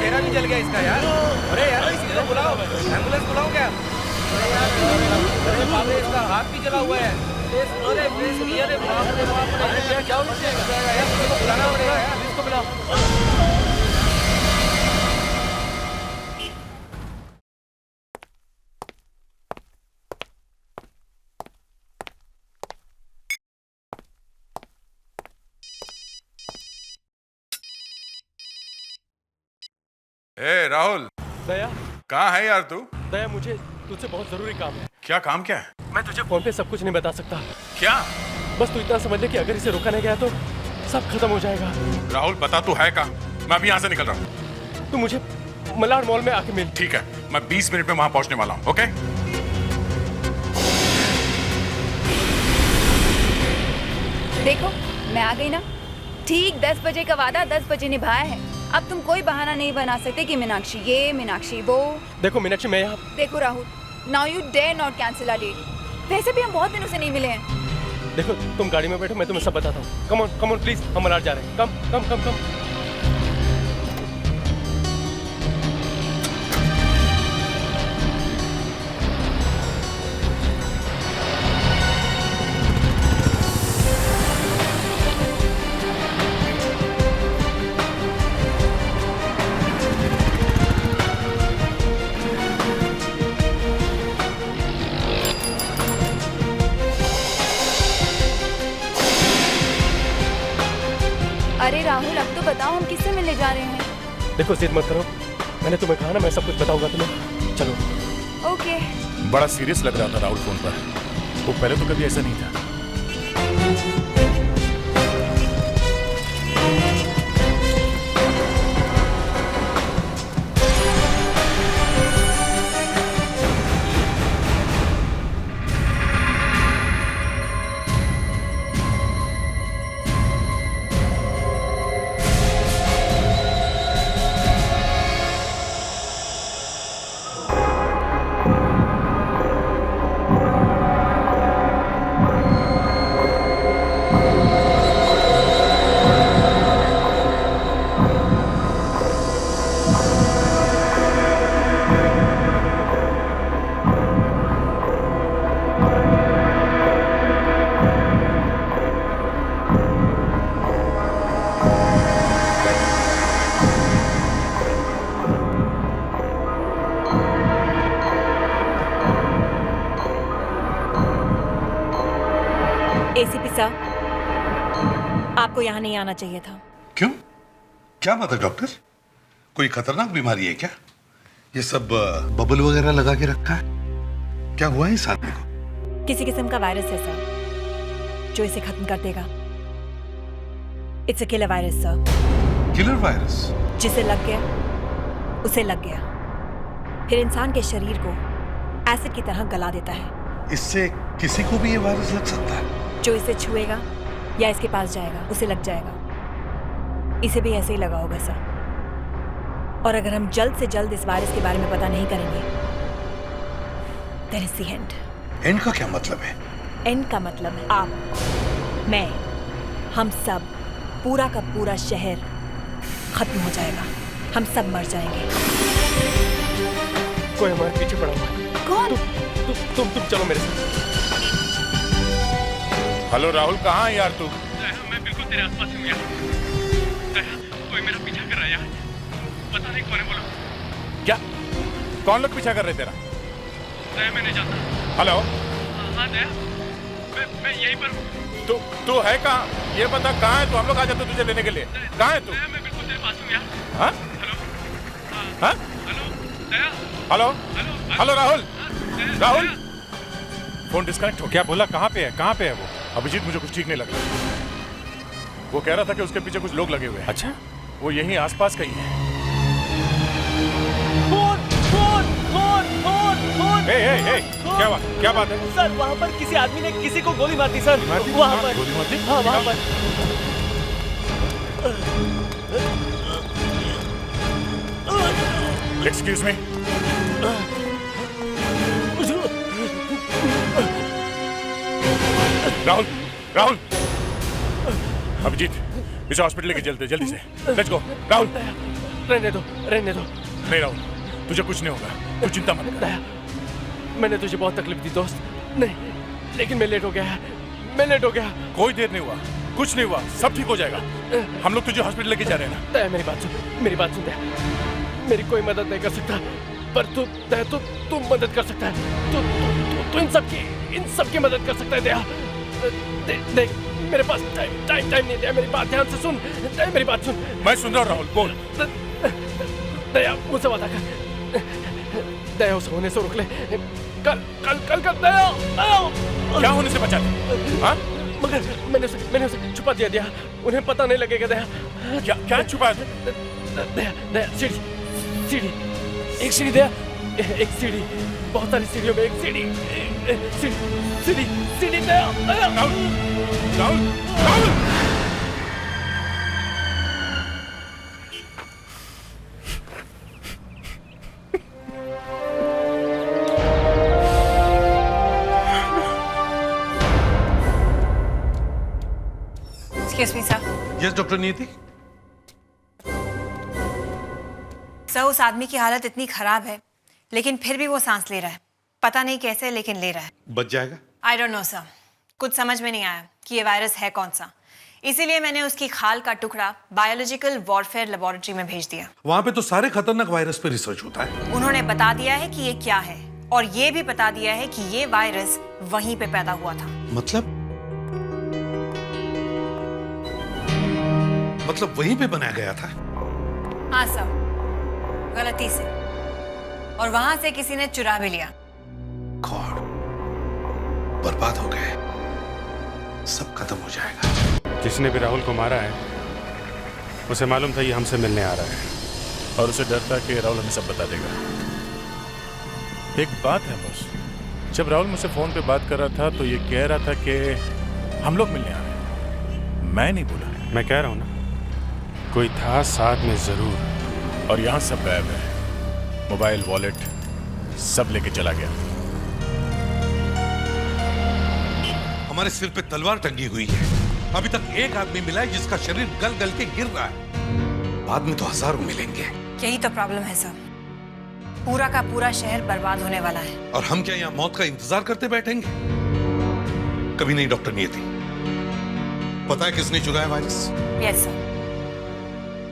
चेहरा भी जल गया इसका यार। अरे यार किसी को बुलाओ, एम्बुलेंस बुलाओ क्या? अरे बाप रे, इसका हाथ भी जला हुआ है। अरे बाप रे बाप रे, क्या बुलाना पड़ेगा यार, इसको बुलाओ। ए राहुल, दया, कहाँ है यार तू? दया मुझे तुझसे बहुत जरूरी काम है। क्या काम? क्या है? मैं तुझे फोन पे सब कुछ नहीं बता सकता। क्या? बस तू इतना समझ ले कि अगर इसे रोका नहीं गया तो सब खत्म हो जाएगा। राहुल बता तू है कहाँ? मैं अभी यहाँ से निकल रहा हूँ। तू मुझे मलाड मॉल में आके मिल। ठीक है, मैं 20 मिनट में वहां पहुंचने वाला हूँ। ओके? देखो मैं आ गई ना। ठीक 10 बजे का वादा 10 बजे निभाया है। अब तुम कोई बहाना नहीं बना सकते कि मीनाक्षी ये मीनाक्षी वो। देखो मीनाक्षी, मैं यहाँ। देखो Rahul, now you dare not cancel our date. वैसे भी हम बहुत दिनों से नहीं मिले हैं। देखो तुम गाड़ी में बैठो, मैं तुम्हें सब बताता हूँ। कम ऑन प्लीज, हम मलाड जा रहे हैं। कम। अरे राहुल, अब तो बताओ हम किससे मिलने जा रहे हैं? देखो जिद मत करो, मैंने तुम्हें कहा ना मैं सब कुछ बताऊंगा तुम्हें। चलो। ओके। बड़ा सीरियस लग रहा था राहुल फोन पर। वो पहले तो कभी ऐसा नहीं था। एसीपी साहब, आपको यहाँ नहीं आना चाहिए था। क्यों? क्या बात है डॉक्टर? कोई खतरनाक बीमारी है क्या? ये सब बबल वगैरह लगा के रखा है? क्या हुआ है इस आदमी को? किसी किस्म का वायरस है सर, जो इसे खत्म कर देगा। It's a killer virus sir. Killer virus? जिसे लग गया उसे लग गया, फिर इंसान के शरीर को एसिड की तरह गला देता है। इससे किसी को भी ये वायरस लग सकता है? जो इसे छुएगा या इसके पास जाएगा उसे लग जाएगा। इसे भी ऐसे ही लगा होगा सर। और अगर हम जल्द से जल्द इस वायरस के बारे में पता नहीं करेंगे, there is the end. End का क्या मतलब है? एंड का मतलब है आप, मैं, हम सब, पूरा का पूरा शहर खत्म हो जाएगा। हम सब मर जाएंगे। कोई हमारे पीछे पड़ा हुआ है। कौन? तुम चलो मेरे साथ। हेलो राहुल, कहाँ है यार तू? मैं बिल्कुल तेरे आसपास ही हूँ यार। कोई मेरा पीछा कर रहा है यार, पता नहीं कौन है। बोलो। क्या? कौन लोग पीछा कर रहे तेरा? मैं नहीं जानता। हेलो। हाँ दया, मैं यहीं पर हूँ। तू है कहाँ? ये बता कहाँ है तू? हम लोग आ जाते तुझे लेने के लिए। कहाँ है तू? मैं बिल्कुल तेरे पास हूँ यार। हाँ? हेलो। हाँ? हेलो दया। हेलो। हेलो राहुल। राहुल, दया। फोन डिस्कनेक्ट हो। क्या बोला? कहाँ पे है? कहाँ पे है वो? अभिजीत, मुझे कुछ ठीक नहीं लग रहा। वो कह रहा था कि उसके पीछे कुछ लोग लगे हुए हैं। अच्छा? वो यहीं आसपास कहीं है। फोन। क्या हुआ? क्या बात है? सर वहाँ पर किसी आदमी ने किसी को गोली मार दी सर। वहाँ पर गोली मार दी? हाँ वहाँ पर। Excuse me. राहुल, राहुल, अभिजीत, इसे हॉस्पिटल लेके चलते जल्दी से। Let's go. राहुल, रहने दो, रहने दो। नहीं राहुल, तुझे कुछ नहीं होगा, तू चिंता मत कर। दया, मैंने तुझे बहुत तकलीफ दी दोस्त। नहीं, लेकिन मैं लेट हो गया। मैं लेट हो गया। कोई देर नहीं हुआ, कुछ नहीं हुआ, सब ठीक हो जाएगा। हम लोग तुझे हॉस्पिटल लेके जा रहे हैं ना। दया मेरी बात सुन, मेरी बात सुन दया। मेरी कोई मदद नहीं कर सकता, पर तू दया तू मदद कर सकता है। तू इन सब की मदद कर सकता है दया। देख मेरे पास टाइम नहीं दया, मेरी बात ध्यान से सुन। दया मेरी बात सुन। मैं सुन रहा हूँ राहुल, बोल। दया मुझसे वादा कर, दया उसे होने से रोक ले। कल दया। क्या होने से बचा ले? हाँ? मगर मैंने उसे छुपा दिया। उन्हें पता नहीं लगेगा दया। क्या छुपाया? दया सीढ़ी एक सीढ़ी दया, एक सीढ़ी, बहुत सारी सीढ़ियों में एक सीढ़ी दया। Rahul, Rahul, Rahul! Excuse me sir. Yes doctor Niyati. Sir उस आदमी की हालत इतनी खराब है, लेकिन फिर भी वो सांस ले रहा है। पता नहीं कैसे, लेकिन ले रहा है। बच जाएगा? आई डोंट नो सर, कुछ समझ में नहीं आया कि ये वायरस है कौन सा। इसीलिए मैंने उसकी खाल का टुकड़ा बायोलॉजिकल वॉरफेयर लेबोरेटरी में भेज दिया। वहां पे तो सारे खतरनाक वायरस पे रिसर्च होता है। उन्होंने बता दिया है कि ये क्या है, और ये भी बता दिया है कि ये वायरस वहीं पे पैदा हुआ था। मतलब वहीं पे बनाया गया था? हाँ सर, गलती से, और वहां से किसी ने चुरा भी लिया। गॉड, बर्बाद हो गए, सब खत्म हो जाएगा। जिसने भी राहुल को मारा है, उसे मालूम था ये हमसे मिलने आ रहा है, और उसे डर था कि राहुल हमें सब बता देगा। एक बात है बॉस, जब राहुल मुझसे फोन पे बात कर रहा था तो ये कह रहा था कि हम लोग मिलने आ रहे हैं। मैं नहीं बोला। मैं कह रहा हूं ना, कोई था साथ में जरूर, और यहां सब गायब है। मोबाइल, वॉलेट सब लेके चला गया। हमारे सिर पे तलवार टंगी हुई है। अभी तक एक आदमी मिला है जिसका शरीर गल गल के गिर रहा है। बाद में तो हजारों मिलेंगे। यही तो प्रॉब्लम है सर, पूरा का पूरा शहर बर्बाद होने वाला है। और हम क्या यहाँ मौत का इंतजार करते बैठेंगे? कभी नहीं डॉक्टर नियति। पता है किसने चुराया वायरस? यस सर,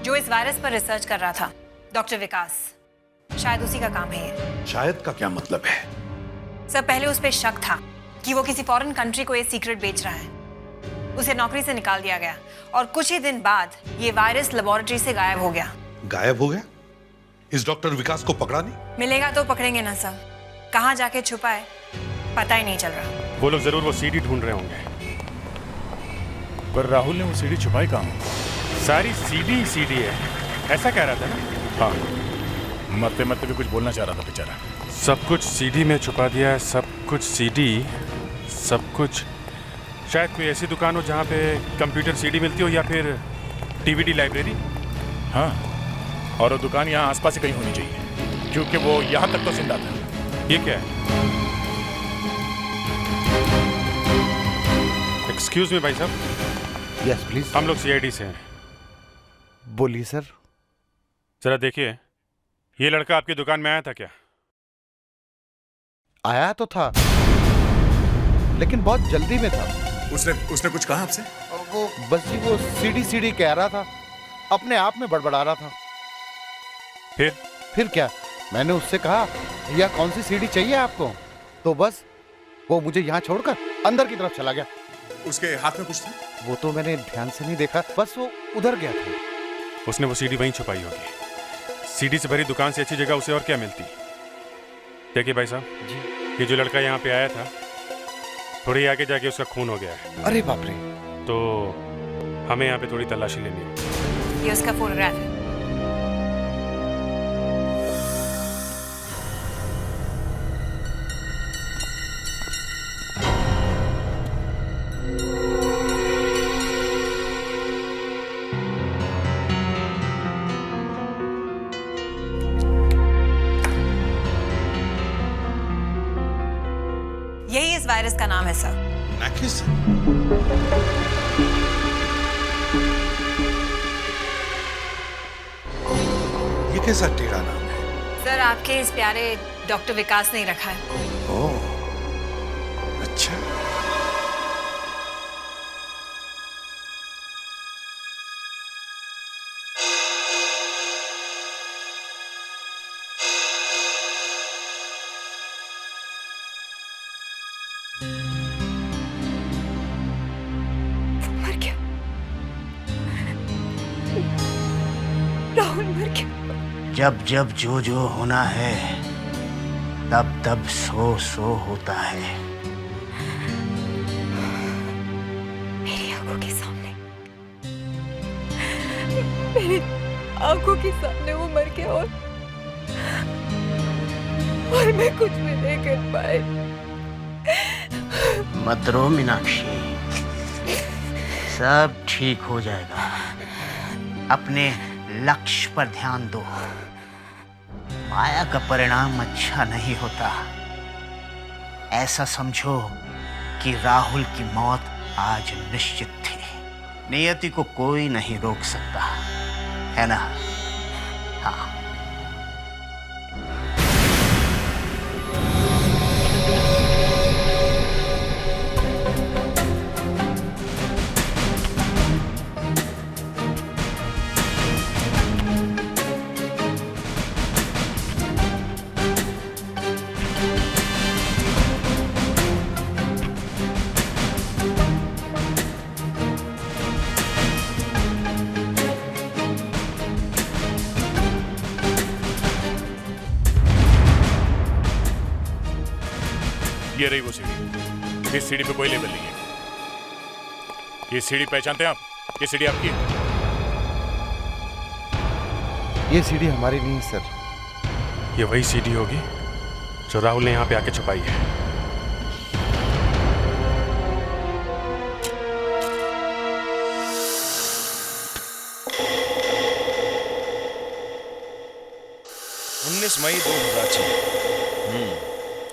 जो इस वायरस पर रिसर्च कर रहा था, डॉक्टर विकास। शायद उसी का काम है ये। शायद का क्या मतलब है? सर पहले उस पर शक था कि वो किसी फॉरेन कंट्री को ये सीक्रेट बेच रहा है। उसे नौकरी से निकाल दिया गया, और कुछ ही दिन बाद ये वायरस लेबोरेटरी से गायब हो गया। गायब हो गया? इस डॉक्टर विकास को पकड़ा नहीं? मिलेगा तो पकड़ेंगे ना सर, कहाँ जाके छुपा है पता ही नहीं चल रहा। वो लोग जरूर वो सीडी ढूंढ रहे होंगे, पर राहुल ने वो सीडी छुपाई कहाँ? सारी सीडी है, ऐसा कह रहा था ना? हाँ, मरते मरते भी कुछ बोलना चाह रहा था बेचारा। सब कुछ सीडी में छुपा दिया है, सब कुछ सीडी, सब कुछ। शायद कोई ऐसी दुकान हो जहाँ पे कंप्यूटर सीडी मिलती हो, या फिर डीवीडी लाइब्रेरी। हाँ, और वो दुकान यहाँ आसपास ही कहीं होनी चाहिए, क्योंकि वो यहाँ तक तो जिंदा था। ये क्या है? एक्सक्यूज मी भाई साहब। Yes please. हम लोग सीआईडी से हैं। बोलिए सर। जरा देखिए, ये लड़का आपकी दुकान में आया था क्या? आया तो था, लेकिन बहुत जल्दी में था। उसने कुछ कहा आपसे? वो बस जी वो सीडी कह रहा था, अपने आप में बड़बड़ा रहा था। फिर क्या, मैंने उससे कहा भैया कौन सी सीडी चाहिए आपको, तो बस वो मुझे यहाँ छोड़कर अंदर की तरफ चला गया। उसके हाथ में कुछ था? वो तो मैंने ध्यान से नहीं देखा, बस वो उधर गया था। उसने वो सीडी वहीं छुपाई होगी। सीडी से भरी दुकान से अच्छी जगह उसे और क्या मिलती? देखिए भाई साहब जी, ये जो लड़का यहाँ पे आया था, थोड़ी आगे जाके उसका खून हो गया है। अरे बाप रे। तो हमें यहाँ पे थोड़ी तलाशी लेनी है। ये उसका फोटोग्राफ है। वायरस का नाम है सर। मैकिस? ये कैसा टेढ़ा नाम है? सर आपके इस प्यारे डॉक्टर विकास ने रखा है। ओह, अच्छा। मर गया, राहुल मर गया। जब जब जो जो होना है तब तब सो सो होता है। मेरी आंखों के सामने, मेरी आंखों के सामने वो मर गया और मैं कुछ भी नहीं कर पाए। मत रो मीनाक्षी, सब ठीक हो जाएगा। अपने लक्ष्य पर ध्यान दो। माया का परिणाम अच्छा नहीं होता। ऐसा समझो कि राहुल की मौत आज निश्चित थी। नियति को कोई नहीं रोक सकता, है ना? हाँ। ये रही वो सीढ़ी। इस सीढ़ी पे कोई लेबल नहीं है। ये सीढ़ी पहचानते हैं आप? ये सीढ़ी आपकी है? ये सीढ़ी हमारी नहीं है सर। ये वही सीढ़ी होगी जो राहुल ने यहाँ पे आके छुपाई है। मई 2006।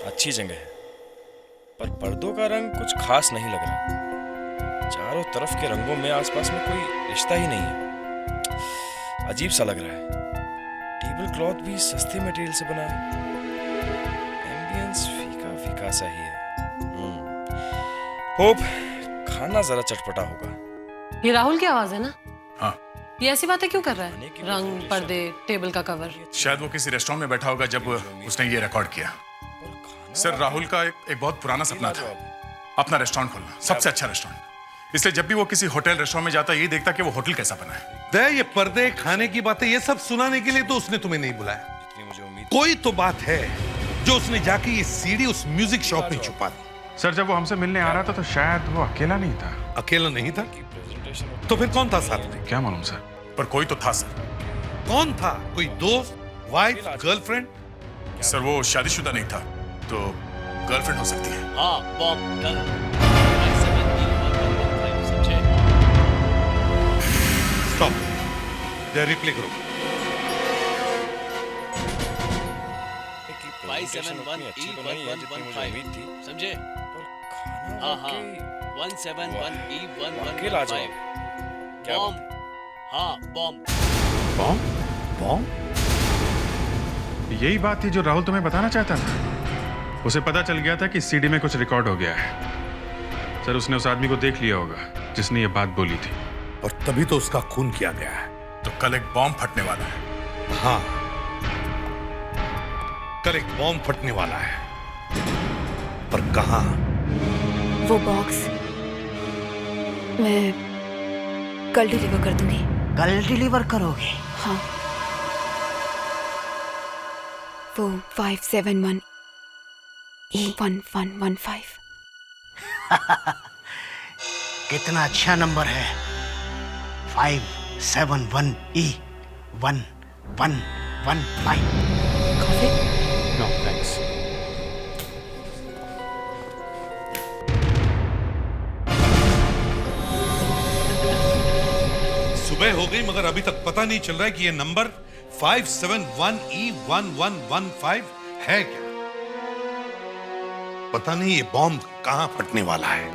अच्छी जगह है, पर पर्दों का रंग कुछ खास नहीं लग रहा। चारों तरफ के रंगों में आसपास में कोई रिश्ता ही नहीं है। अजीब सा लग रहा है। टेबल क्लॉथ भी सस्ते मटेरियल से बना है। एम्बियंस फीका फीका सा ही है। होप खाना जरा चटपटा होगा। ये राहुल की आवाज है ना? हाँ। ये ऐसी बातें क्यों कर रहा है? रंग, पर्दे, टेबल का कवर। शायद वो किसी रेस्टोरेंट में बैठा होगा जब उसने ये रिकॉर्ड किया। सर, राहुल का एक बहुत पुराना सपना था, अपना रेस्टोरेंट खोलना, सबसे अच्छा रेस्टोरेंट। इसलिए जब भी वो किसी होटल रेस्टोरेंट में जाता, ये देखता कि वो होटल कैसा बना है। ये पर्दे, खाने की बातें, ये सब सुनाने के लिए तो उसने तुम्हें नहीं बुलाया। कोई तो बात है जो उसने जाके ये सीडी उस म्यूजिक शॉप में छुपा दी। सर, जब वो हमसे मिलने आ रहा था तो शायद वो अकेला नहीं था। अकेला नहीं था? तो फिर कौन था साथ में? क्या मालूम सर, पर कोई तो था सर। कौन था? कोई दोस्त, वाइफ, गर्लफ्रेंड? सर, वो शादीशुदा नहीं था, तो गर्लफ्रेंड हो सकती है। हाँ, स्टॉप, रिप्ले करो। 571E1115 समझे? हाँ हाँ 171E1115 बॉम्ब। हाँ, बॉम्ब। बॉम्ब? बॉम्ब? यही बात थी जो राहुल तुम्हें बताना चाहता था। उसे पता चल गया था कि सीडी में कुछ रिकॉर्ड हो गया है। सर, उसने उस आदमी को देख लिया होगा जिसने ये बात बोली थी, और तभी तो उसका खून किया गया है। तो कल एक बॉम्ब फटने वाला है। हाँ, कल एक बॉम्ब फटने वाला है, पर कहां? वो बॉक्स मैं कल डिलीवर कर दूंगी। कल डिलीवर करोगे? हाँ, वो 571E1115। कितना अच्छा नंबर है। 571E1115। No thanks. सुबह हो गई मगर अभी तक पता नहीं चल रहा है कि ये नंबर 571E1115 है क्या? पता नहीं ये बॉम्ब कहां फटने वाला है।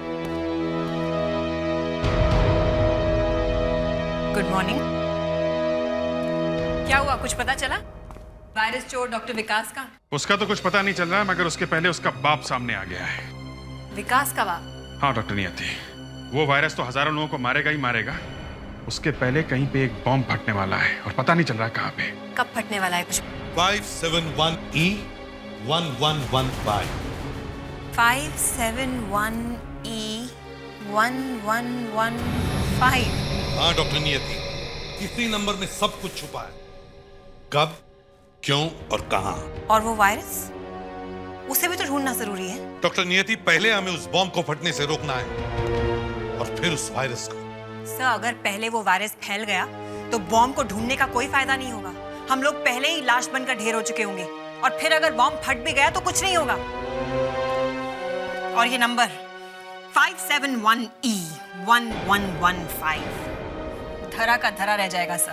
Good morning. क्या हुआ, कुछ पता चला? वायरस चोर डॉक्टर विकास का? उसका तो कुछ पता नहीं चल रहा है, मगर उसके पहले उसका बाप सामने आ गया है। विकास का बाप? हाँ डॉक्टर नियति, वो वायरस तो हजारों लोगों को मारेगा ही मारेगा। उसके पहले कहीं पे एक बॉम्ब फटने वाला है और पता नहीं चल रहा कहाँ पे। कब फटने वाला है कुछ? 571E 1115। 571E 1115। हाँ डॉक्टर नियति, इसी नंबर में सब कुछ छुपा है। कब, क्यों और कहां। और वो वायरस, उसे भी तो ढूंढना जरूरी है। डॉक्टर नियति, पहले हमें उस बॉम्ब को फटने से रोकना है और फिर उस वायरस को। सर, अगर पहले वो वायरस फैल गया तो बॉम्ब को ढूंढने का कोई फायदा नहीं होगा। हम लोग पहले ही लाश बनकर ढेर हो चुके होंगे, और फिर अगर बॉम्ब फट भी गया तो कुछ नहीं होगा। और ये नंबर 571E 1115 धरा का धरा रह जाएगा सर।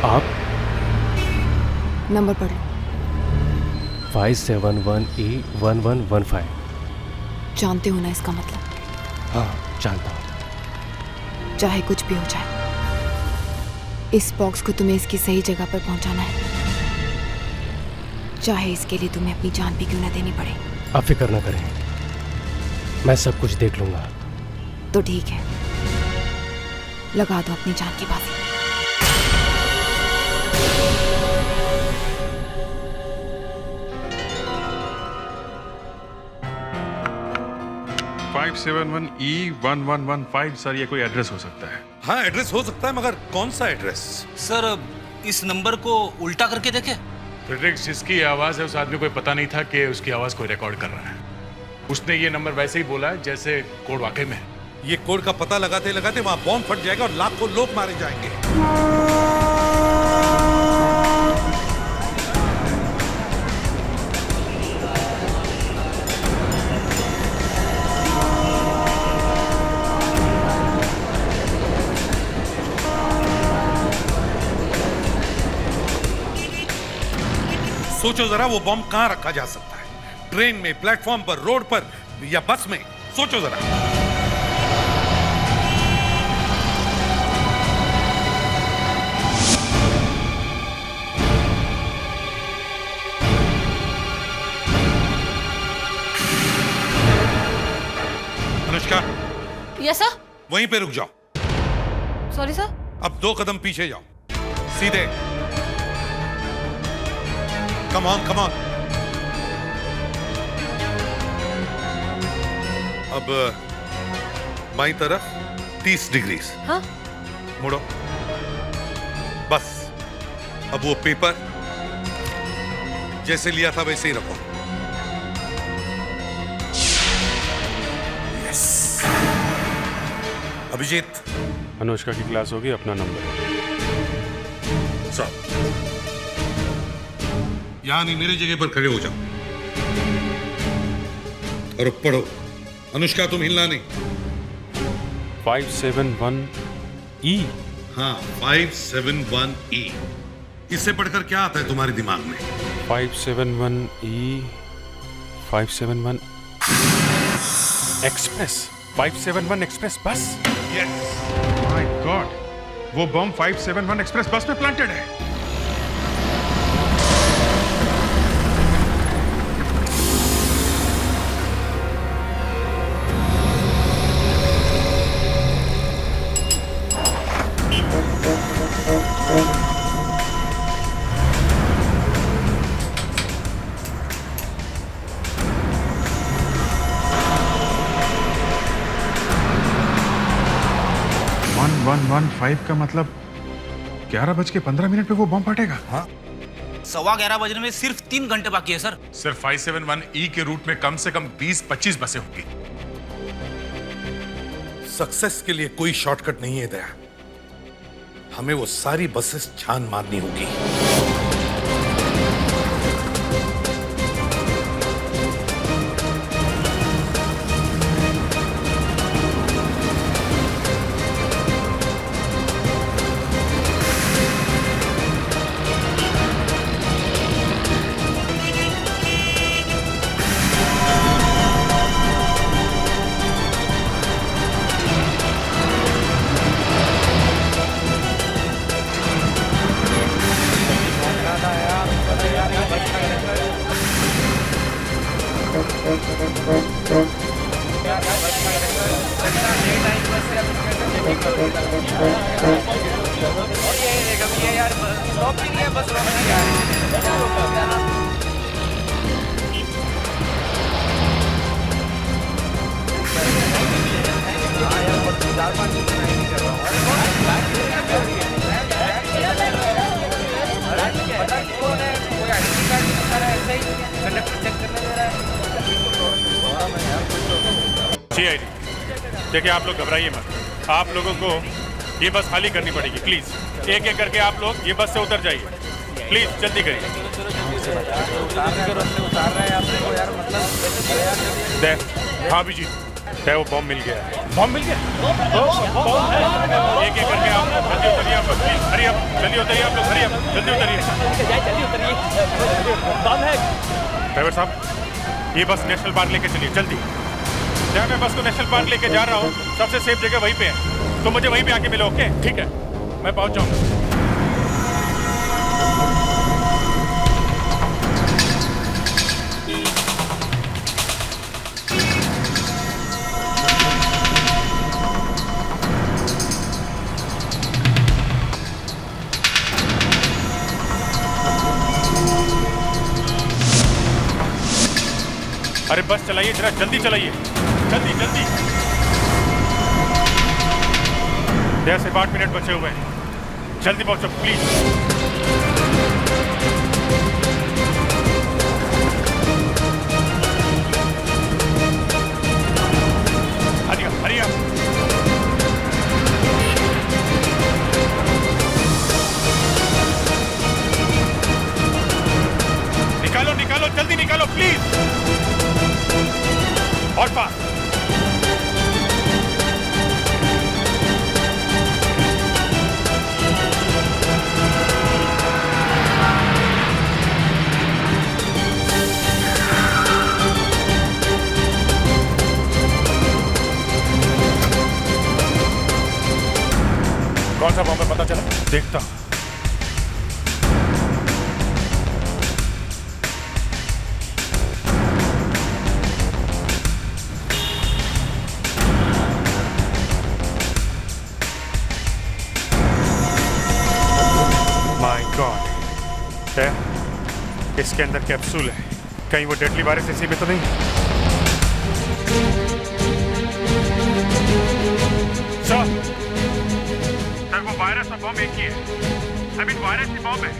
आप नंबर पढ़ लो। 571E 1115। जानते हो ना इसका मतलब? हाँ जानता हूँ। चाहे कुछ भी हो जाए, इस बॉक्स को तुम्हें इसकी सही जगह पर पहुंचाना है, चाहे इसके लिए तुम्हें अपनी जान भी क्यों ना देनी पड़े। आप फिक्र ना करें, मैं सब कुछ देख लूंगा। तो ठीक है, लगा दो अपनी जान की बाजी। 571E 1115 सर, ये कोई एड्रेस हो सकता है? हाँ एड्रेस हो सकता है, मगर कौन सा एड्रेस? सर इस नंबर को उल्टा करके देखें। फ्रेडरिक्स, जिसकी आवाज है उस आदमी को पता नहीं था कि उसकी आवाज कोई रिकॉर्ड कर रहा है। उसने ये नंबर वैसे ही बोला है जैसे कोड वाकई में है। ये कोड का पता लगाते लगाते वहां बॉम्ब फट जाएगा और लाखों लोग मारे जाएंगे। सोचो जरा, वो बॉम्ब कहां रखा जा सकता है? ट्रेन में, प्लेटफॉर्म पर, रोड पर या बस में? सोचो जरा। Anushka, yes sir. वहीं पे रुक जाओ। Sorry sir. अब 2 कदम पीछे जाओ, सीधे। Come on, come on. अब बाईं तरफ 30 डिग्री। हाँ? मुड़ो। बस अब वो पेपर जैसे लिया था वैसे ही रखो। यस। अभिजीत, अनुष्का की क्लास होगी, अपना नंबर। सर, यहां नहीं, मेरी जगह पर खड़े हो जाओ और पढ़ो। अनुष्का, तुम हिलना नहीं। 571E। हाँ, 571E। इससे पढ़कर क्या आता है तुम्हारे दिमाग में? 571E 571 express. 571 एक्सप्रेस बस। यस। माय गॉड, वो बम 571 एक्सप्रेस बस में प्लांटेड है। का मतलब 11:15 पे वो बम फटेगा। हाँ, 11:15 बजने में सिर्फ 3 घंटे बाकी है सर। सिर्फ 571E के रूट में कम से कम 20-25 बसें होंगी। सक्सेस के लिए कोई शॉर्टकट नहीं है दया। हमें वो सारी बसेस छान मारनी होगी। देखिए, आप लोग घबराइए मत। आप लोगों को ये बस खाली करनी पड़ेगी। प्लीज एक एक करके आप लोग ये बस से उतर जाइए। प्लीज जल्दी करिए। हाँ अभिजीत, वो बॉम्ब मिल गया है। बॉम्ब मिल गया? एक एक करके आप जल्दी उतरिए। आप लोग प्लीज हरी अप, जल्दी उतरिए। आप लोग हरी अप, जल्दी उतरिए। जल्दी उतरिए, बम है। ड्राइवर साहब, ये बस नेशनल पार्क लेके चलिए जल्दी। जहाँ मैं बस को नेशनल पार्क लेके जा रहा हूँ, सबसे सेफ जगह वहीं पे है, तो मुझे वहीं पे आके मिलो। ओके ठीक है, मैं पहुँच जाऊँगा। अरे बस चलाइए, जरा जल्दी चलाइए, जल्दी जल्दी। 10 से 8 मिनट बचे हुए हैं, जल्दी पहुंचो please. Hurry up, hurry up. निकालो निकालो, जल्दी निकालो प्लीज। और पास। कौन सा बॉम्ब है पता चला? देखता हूं। है, इसके अंदर कैप्सूल है। कहीं वो डेडली वायरस इसी में तो नहीं? सर, वो वायरस और बॉम्ब एक ही है। I mean virus he bomb है।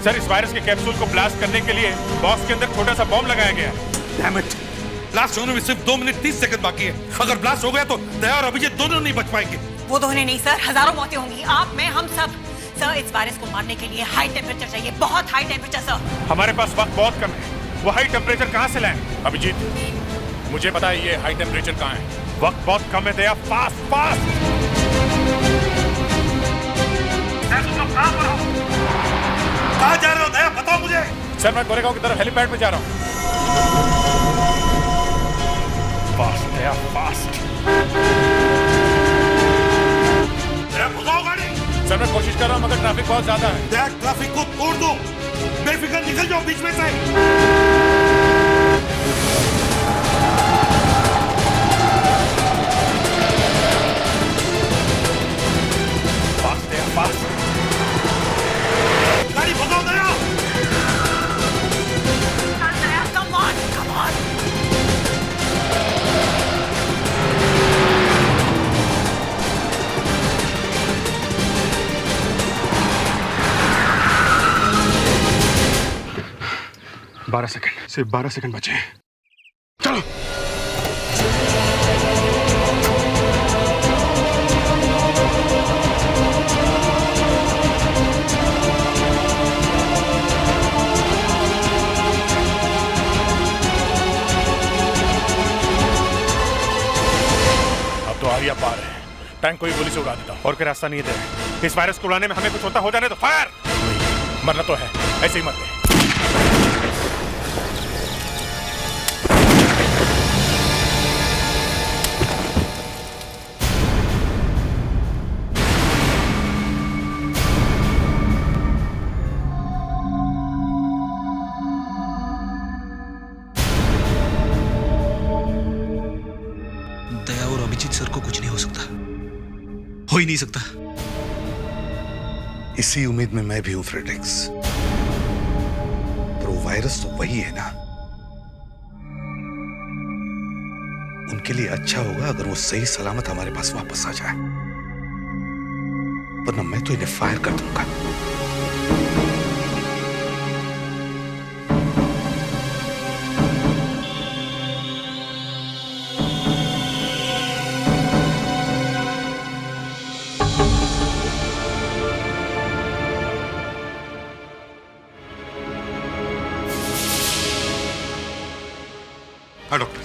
सर, इस वायरस के कैप्सूल को ब्लास्ट करने के लिए बॉक्स के अंदर छोटा सा बॉम्ब लगाया गया है। डैम इट, ब्लास्ट होने में सिर्फ 2 मिनट 30 सेकंड बाकी है। अगर ब्लास्ट हो गया तो दया और अभिजीत दोनों नहीं बच पाएंगे। वो दोनों नहीं सर, हजारों मौतें होंगी। आप, मैं, हम सब। सर, इस वायरस को मारने के लिए हाई टेम्परेचर चाहिए, बहुत हाई टेम्परेचर सर। हमारे पास वक्त बहुत कम है, वो हाई टेम्परेचर कहाँ से लाएं? अभिजीत, मुझे पता है ये हाई टेम्परेचर कहाँ है। वक्त बहुत कम है दया, फास्ट फास्ट। कहाँ जा रहे हो दया, बताओ मुझे। सर, मैं गोरेगांव की तरफ हेलीपैड में जा रहा हूँ। फास्ट दया, फास्ट। भगाओ गाड़ी। सर, मैं कोशिश कर रहा हूँ मगर ट्रैफिक बहुत ज्यादा है। दया, ट्रैफिक को तोड़ दो, बेफिक्र निकल जाओ बीच में से। फास्ट दया, फास्ट। गाड़ी भगाओ दया। Come on, come on. सिर्फ 12 सेकंड बचे हैं। चलो। एरिया पार है, टैंक को ही गोली से उड़ा देता हूँ। और कोई रास्ता नहीं है इस वायरस को उड़ाने में, हमें कुछ होता हो जाने तो फायर। मरना तो है, ऐसे ही मरते। दया और अभिजीत सर को कुछ नहीं हो सकता, हो ही नहीं सकता। इसी उम्मीद में मैं भी हूं फ्रेडरिक्स, पर वो वायरस तो वही है ना। उनके लिए अच्छा होगा अगर वो सही सलामत हमारे पास वापस आ जाए, वरना मैं तो इन्हें फायर कर दूंगा। हाँ डॉक्टर,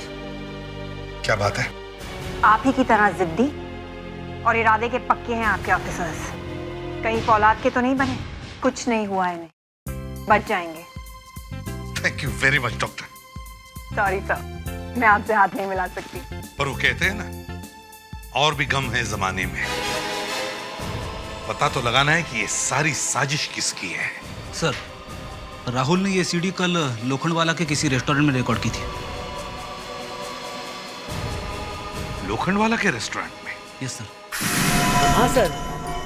क्या बात है? आप ही की तरह जिद्दी और इरादे के पक्के हैं आपके ऑफिसर्स। कहीं फौलाद के तो नहीं बने? कुछ नहीं हुआ इन्हें, बच जाएंगे। Thank you very much doctor. Sorry sir, मैं आपसे हाथ नहीं मिला सकती। पर वो कहते हैं ना, और भी गम है जमाने में। पता तो लगाना है कि ये सारी साजिश किसकी है। सर, राहुल ने ये सीडी कल लोखंडवाला के किसी रेस्टोरेंट में रिकॉर्ड की थी। लोखंडवाला के रेस्टोरेंट में? Yes sir. हाँ सर,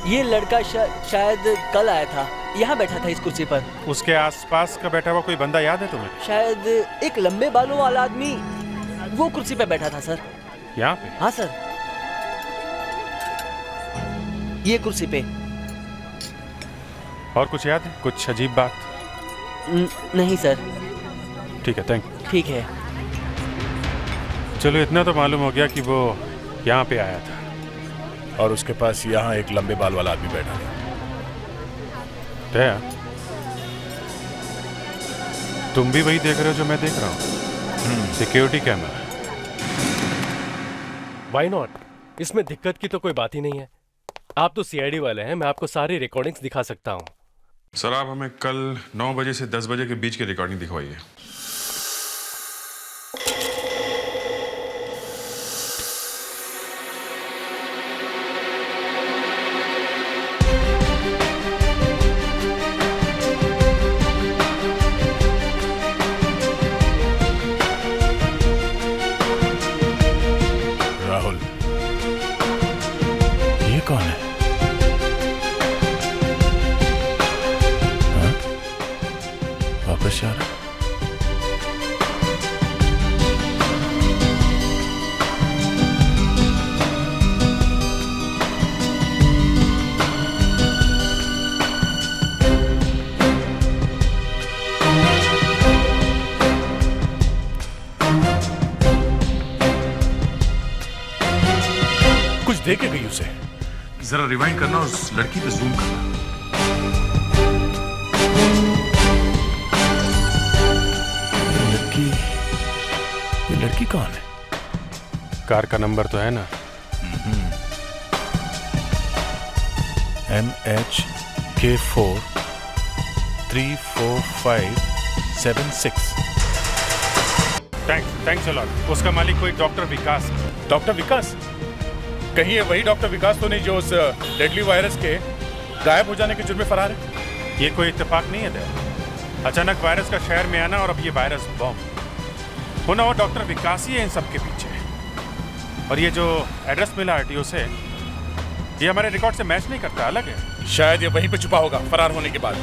ये लड़का शायद कल आया था, यहाँ बैठा था इस कुर्सी पर। उसके आसपास का बैठा हुआ कोई बंदा याद है तुम्हें? शायद एक लंबे बालों वाला आदमी वो कुर्सी पे बैठा था सर। यहाँ पे? हाँ सर, ये कुर्सी पे। और कुछ याद है? कुछ अजीब बात? नहीं सर। ठीक है, थैंक यू। ठीक है। चलो इतना तो मालूम हो गया कि वो यहाँ पे आया था और उसके पास यहाँ एक लंबे बाल वाला आदमी बैठा था। दया, तुम भी वही देख रहे हो जो मैं देख रहा हूँ? Security camera. Why not? इसमें दिक्कत की तो कोई बात ही नहीं है। आप तो सीआईडी वाले हैं, मैं आपको सारी रिकॉर्डिंग्स दिखा सकता हूँ। सर, आप हमें कल 9 बजे से 10 बजे के बीच की रिकॉर्डिंग दिखवाइए। राहुल, ये कौन है? हाँ? वापस जा रहा? कुछ दे के गई उसे। जरा रिवाइंड करना और उस लड़की पे जूम करना। ये लड़की कौन है? कार का नंबर तो है ना? MHK4 34576। Thanks a lot. उसका मालिक कोई डॉक्टर विकास। डॉक्टर विकास? कहीं ये वही डॉक्टर विकास तो नहीं जो उस डेडली वायरस के गायब हो जाने के जुर्म में फरार है? ये कोई इत्तेफाक नहीं है दया। अचानक वायरस का शहर में आना और अब ये वायरस बॉम्ब होना, और डॉक्टर विकास ही है इन सब के पीछे। और ये जो एड्रेस मिला आरटीओ से, ये हमारे रिकॉर्ड से मैच नहीं करता, अलग है। शायद ये वहीं पे छुपा होगा फरार होने के बाद।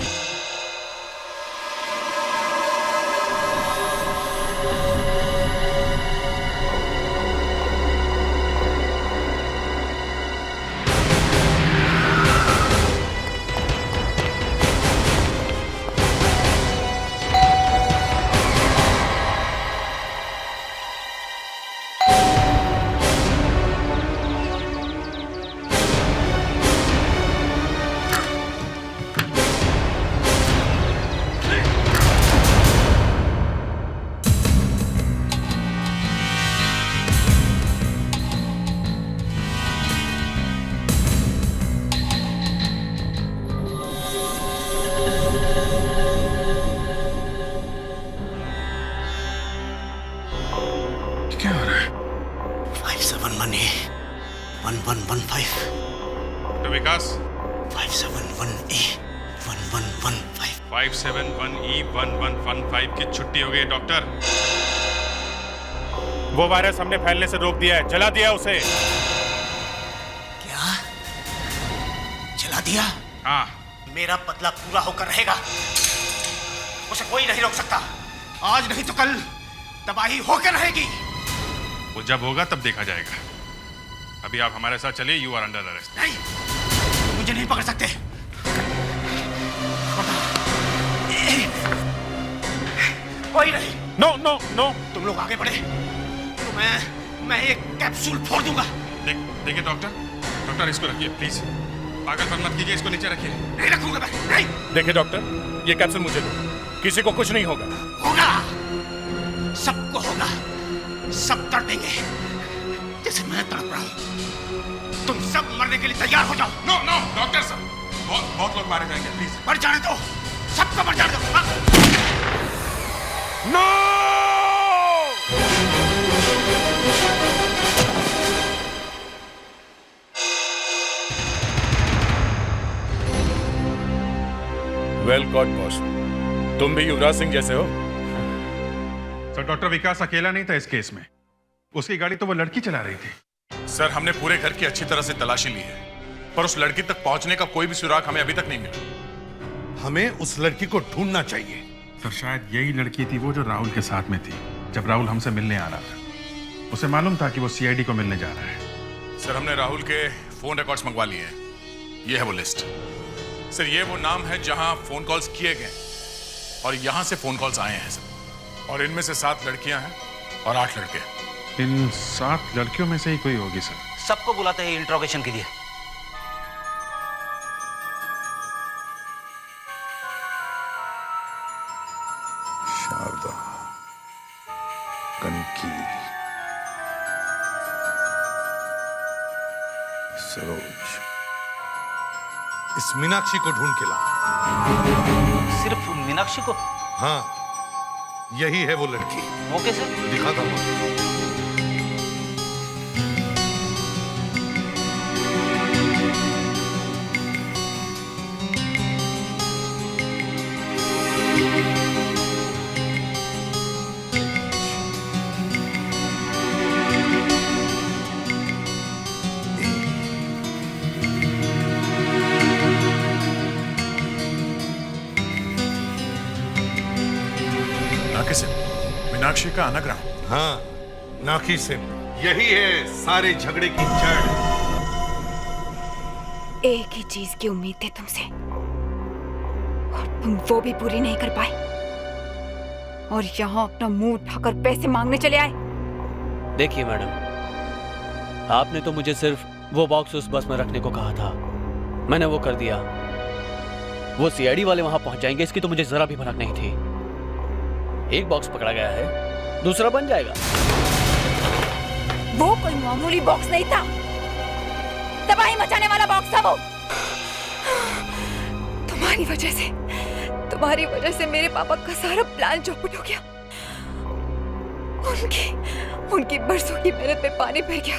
क्या हो रहा है? 571A1115 डॉक्टर विकास 571A1115 571E1115 की छुट्टी हो गई डॉक्टर। वो वायरस हमने फैलने से रोक दिया है, जला दिया उसे। क्या जला दिया? हाँ। मेरा बदला पूरा होकर रहेगा, उसे कोई नहीं रोक सकता। आज नहीं तो कल तबाही होकर रहेगी। वो जब होगा तब देखा जाएगा। अभी आप हमारे साथ चलिए, यू आर अंडर अरेस्ट। नहीं, मुझे नहीं पकड़ सकते। कोई नहीं। No no no. तुम लोग आगे बढ़े तो मैं एक कैप्सूल फोड़ दूंगा। देखिए डॉक्टर इसको रखिए प्लीज। पागलपन मत कीजिए, इसको नीचे रखिए। नहीं रखूंगा मैं, नहीं। देखिए डॉक्टर, ये कैप्सूल मुझे दो, किसी को कुछ नहीं होगा। होगा, सबको होगा, सब तड़पेंगे जैसे मैं तड़प रहा हूं। तुम सब मरने के लिए तैयार हो जाओ। नो नो डॉक्टर साहब, बहुत लोग मारे जाएंगे, प्लीज। मर जाने दो, सबको मर जाने दो। नो! वेल गॉट बॉस, तुम भी युवराज सिंह जैसे हो। सर, डॉक्टर विकास अकेला नहीं था इस केस में। उसकी गाड़ी तो वो लड़की चला रही थी। सर, हमने पूरे घर की अच्छी तरह से तलाशी ली है, पर उस लड़की तक पहुंचने का कोई भी सुराग हमें अभी तक नहीं मिला। हमें उस लड़की को ढूंढना चाहिए। सर, शायद यही लड़की थी वो जो राहुल के साथ में थी जब राहुल हमसे मिलने आ रहा था। उसे मालूम था कि वो सीआईडी को मिलने जा रहा है। सर, हमने राहुल के फोन रिकॉर्ड्स मंगवा लिए हैं। ये है वो लिस्ट। सर, ये वो नाम है जहां फोन कॉल्स किए गए और यहां से फोन कॉल्स आए हैं सर। और इनमें से 7 लड़कियां हैं और 8 लड़के। इन 7 लड़कियों में से ही कोई होगी सर। सबको बुलाते हैं इंट्रोगेशन के लिए। शारदा, कनकी, सरोज, इस मीनाक्षी को ढूंढ के लाओ। सिर्फ मीनाक्षी को? हाँ, यही है वो लड़की। वो कैसे? दिखाता हूं। मीनाक्षी का अनाग्राम। हाँ, नाकी से। यही है सारे झगड़े की जड़। एक ही चीज की उम्मीद थी तुमसे और तुम वो भी पूरी नहीं कर पाए और यहाँ अपना मुंह उठाकर पैसे मांगने चले आए। देखिए मैडम, आपने तो मुझे सिर्फ वो बॉक्स उस बस में रखने को कहा था, मैंने वो कर दिया। वो सीआईडी वाले वहां पहुंच जाएंगे इसकी तो मुझे जरा भी भनक नहीं थी। एक बॉक्स पकड़ा गया है, दूसरा बन जाएगा। वो कोई मामूली बॉक्स नहीं था, तबाही मचाने वाला बॉक्स था वो। तुम्हारी वजह से मेरे पापा का सारा प्लान चौपट हो गया। उनकी बरसों की मेहनत पे पानी फिर गया।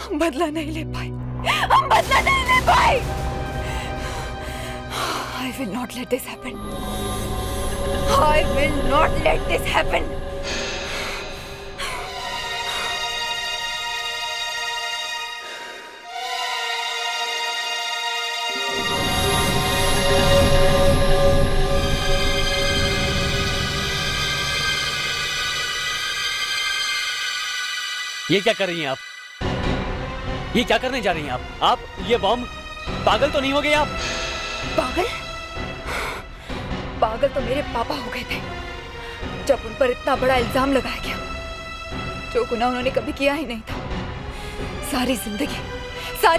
हम बदला नहीं ले पाए। I will not let this happen. I will not let this happen. ये क्या कर रही हैं आप? ये क्या करने जा रही हैं आप? ये बॉम्ब, पागल तो नहीं हो गए आप? पागल तो मेरे पापा हो गए थे जब उन पर इतना बड़ा इल्जाम लगाया गया, जो गुनाह उन्होंने कभी किया ही नहीं था। सारी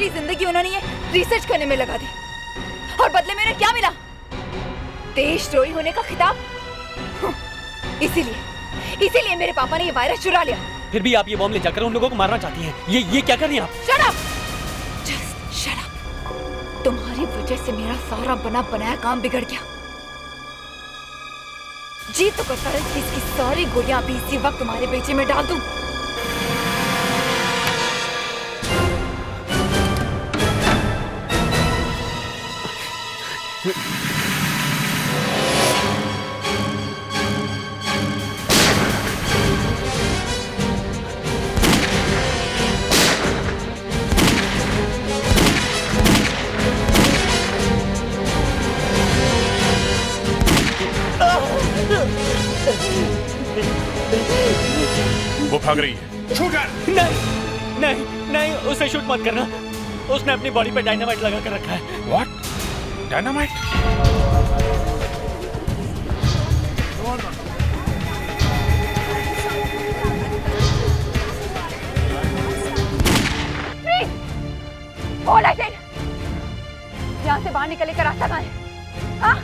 जिंदगी उन्होंने ये रिसर्च करने में लगा दी और बदले में उन्हें क्या मिला? देशद्रोही होने का खिताब। इसीलिए मेरे पापा ने ये वायरस चुरा लिया। फिर भी आप ये बॉम्ब ले जाकर उन लोगों को मारना चाहती हैं। ये क्या कर रही हैं आप? Shut up! Just shut up! तुम्हारी वजह से मेरा सारा बना बनाया काम बिगड़ गया। जी तो करता है कि इसकी सारी गोलियां भी इसी वक्त तुम्हारे बेचे में डाल दूं। वो भाग रही है। शूट कर। नहीं नहीं नहीं, उसे शूट मत करना। उसने अपनी बॉडी पे डायनामाइट लगा कर रखा है। व्हाट? डायनामाइट? यहाँ से बाहर निकलने का रास्ता कहाँ है? हाँ?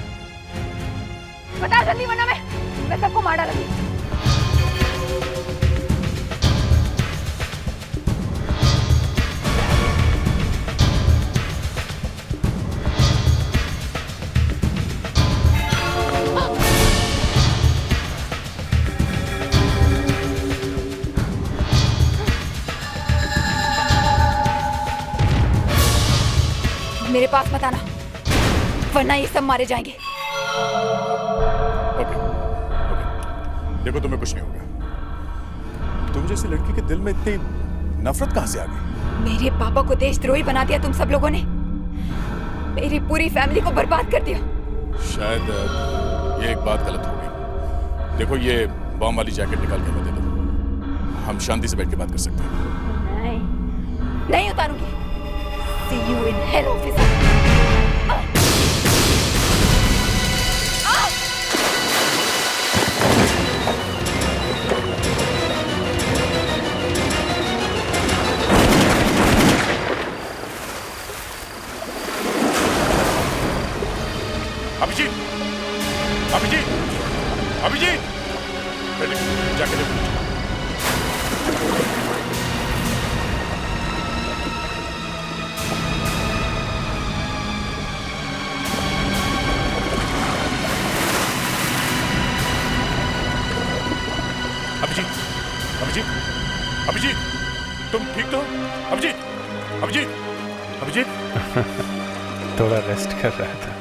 बता जल्दी, वरना मैं सबको मार डालूंगी। मेरे पास मत आना, वरना ये सब मारे जाएंगे। ओके, देखो तुम्हें कुछ नहीं होगा। तुम जैसी लड़की के दिल में इतनी नफरत कहां से आ गई? मेरे पापा को देशद्रोही बना दिया तुम सब लोगों ने। मेरी पूरी फैमिली को बर्बाद कर दिया। शायद ये एक बात गलत हो गई। देखो ये बॉम्ब वाली जैकेट निकाल के हमें दे दो, हम शांति से बैठ के बात कर सकते हैं। नहीं उतारूंगी। See you in hell, officer. Abhijit, Abhijit, Abhijit, जाके देखो। अभिजीत, अभिजीत, अभिजीत, तुम ठीक तो? अभिजीत, अभिजीत, अभिजीत। थोड़ा रेस्ट कर रहा था।